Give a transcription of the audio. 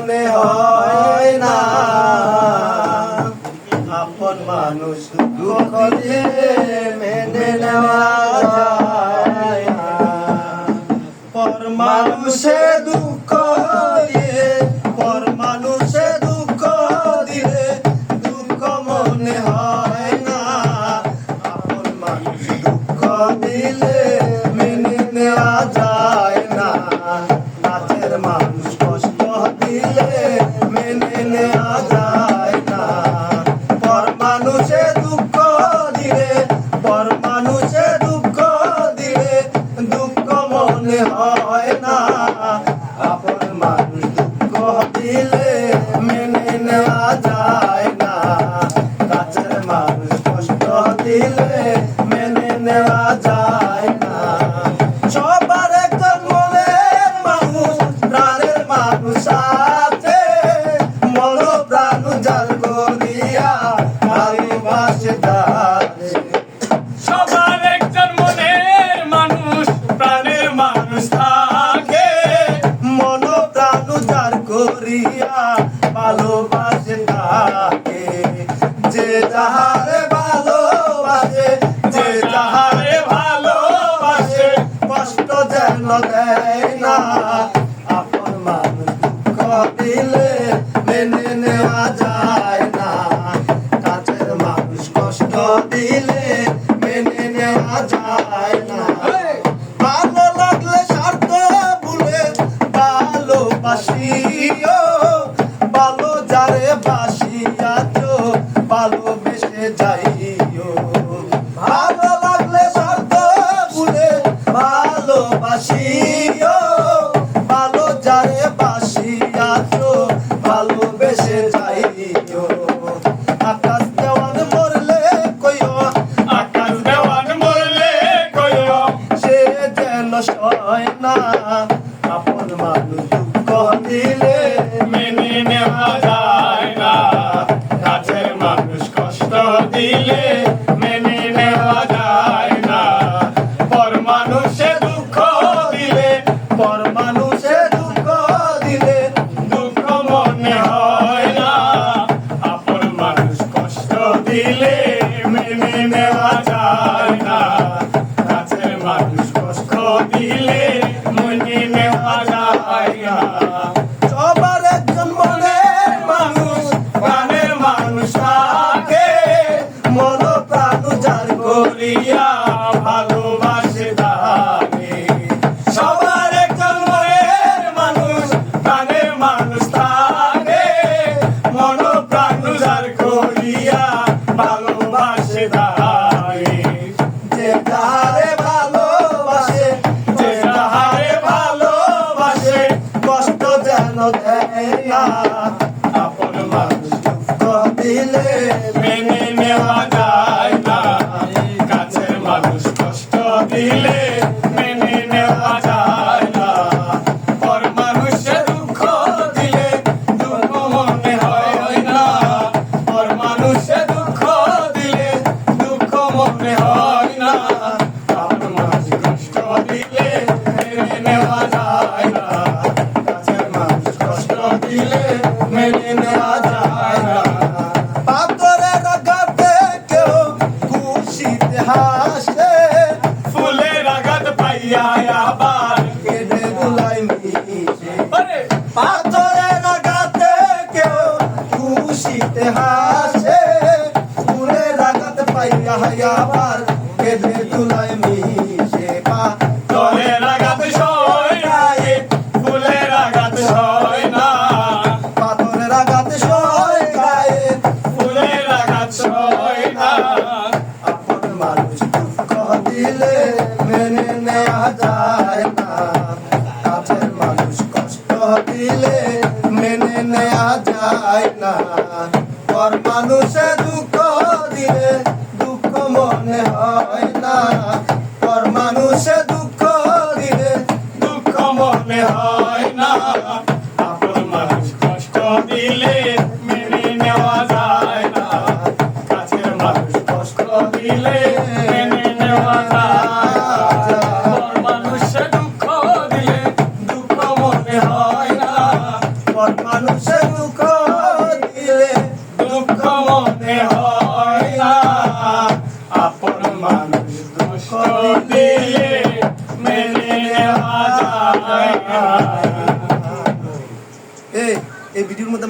মনে হয় না, আপন মানুষ দুঃখ দিয়ে মেনে নেওয়া যায় না। পর মানুষে দুঃখ দিয়ে, পর মানুষে দুঃখ দিলে দুঃখ মনে হয় না, আপন মানুষ দুঃখ দিলে মেনে নেওয়া যায় না। কাছের মানুষ কষ্ট দিলে মেনে নেওয়া যায় না। পর মানুষে দুঃখ দিলে, পর মানুষে দুঃখ দিলে দুঃখ মনে হয় না, আপন মানুষ দুঃখ দিলে মেনে নেওয়া যায় না। কাছের মানুষ কষ্ট দিলে মেনে নেওয়া যায় না। সবার একজন মনের মানুষ, প্রাণের মানুষ আছে, মন প্রাণ যার করিয়া ভালোবাসে তারে। সবার একজন মনের মানুষ, প্রাণের মানুষ থাকে, মন প্রাণ যার করিয়া ভালোবাসে তাকে। যে যাহারে ভালোবাসে, যে যাহারে ভালোবাসে, কষ্ট যেন দেয় না, আপন মানুষ দুঃখ দিলে মেনে নেওয়া যায় না। কাছের মানুষ কষ্ট দিলে মেনে নেওয়া যায় না। ভালো লাগলে স্বার্থ ভুলে ভালোবাসিও, ভালো যারে বাসিয়াছো ভালোবেসে যাইও। ভালো লাগলে স্বার্থ ভুলে ভালোবাসিও, ভালো যারে বাসিয়াছো ভালোবেসে যাইও। আকাশ দেওয়ান মরলে কইও, আকাশ দেওয়ান মরলে কইও, সে যেন সয় না, আপন মানুষ দুঃখ দিলে মেনে নেওয়া যায় না। কাছের মানুষ কষ্ট দিলে মেনে নেওয়া যায় না। পর মানুষে দুঃখ দিলে, পর মানুষে দুঃখ দিলে দুঃখ মনে হয় না, আপন মানুষ কষ্ট দিলে মেনে নেওয়া যায় না। কাছের মানুষ কষ্ট দিলে মেনে নেওয়া যায় না। সবার একজন মনের মানুষ, প্রাণের মানুষ থাকে, মন প্রাণ যার করিয়া ভালোবাসে তাকে। সবার একজন মনের মানুষ, প্রাণের মানুষ থাকে, মন প্রাণ যার করিয়া ভালোবাসে তাকে। যে যাহারে ভালোবাসে, যে যাহারে ভালোবাসে, কষ্ট যেন দেয় না, আপন মানুষ দুঃখ দিলে মেনে নেওয়া যায় না। কাছের মানুষ কষ্ট দিলে মেনে নেওয়া যায় না। পর মানুষে দুঃখ দিলে দুঃখ মনে হয় না, পর মানুষে দুঃখ দিলে দুঃখ মনে হয় না, আপন মানুষ কষ্ট দিলে মেনে নেওয়া যায় না। কাছের মানুষ কষ্ট দিলে মেনে নেওয়া যায় না। পাথরের আঘাতে কেউ খুশিতে হাসে, ফুলের আঘাত পাইয়া আবার কেঁদে দুলাই মিশে। আরে পাথরের আঘাতে কেউ খুশিতে হাসে, ফুলের আঘাত পাইয়া আবার কেঁদে দুলাই মিশে। জলের আঘাত সয় নাই, ফুলের আঘাত সয় না, পাথরের আঘাত সয় গায়ে, ফুলের আঘাত সয় না। আপন মানুষ দুঃখ দিলে মেনে নেওয়া যায় না। কাছের মানুষ কষ্ট দিলে মেনে নেওয়া যায় না। পর মানুষে দুঃখ দিলে দুঃখ মনে হয় না, পর মানুষে দুঃখ দিলে দুঃখ মনে হয় না, আপন মানুষ কষ্ট দিলে মেনে নেওয়া যায় না। কাছের মানুষ কষ্ট দিলে মেনে নেওয়া যায় না। পর মানুষে দুঃখ দিলে দুঃখ মনে হয় না, পর মানুষ দুঃখ দিলে দুঃখ মনে হয় না, আপন মানুষ দুঃখ দিলে মেনে নেওয়া যায় না। এই ভিডিওর মধ্যে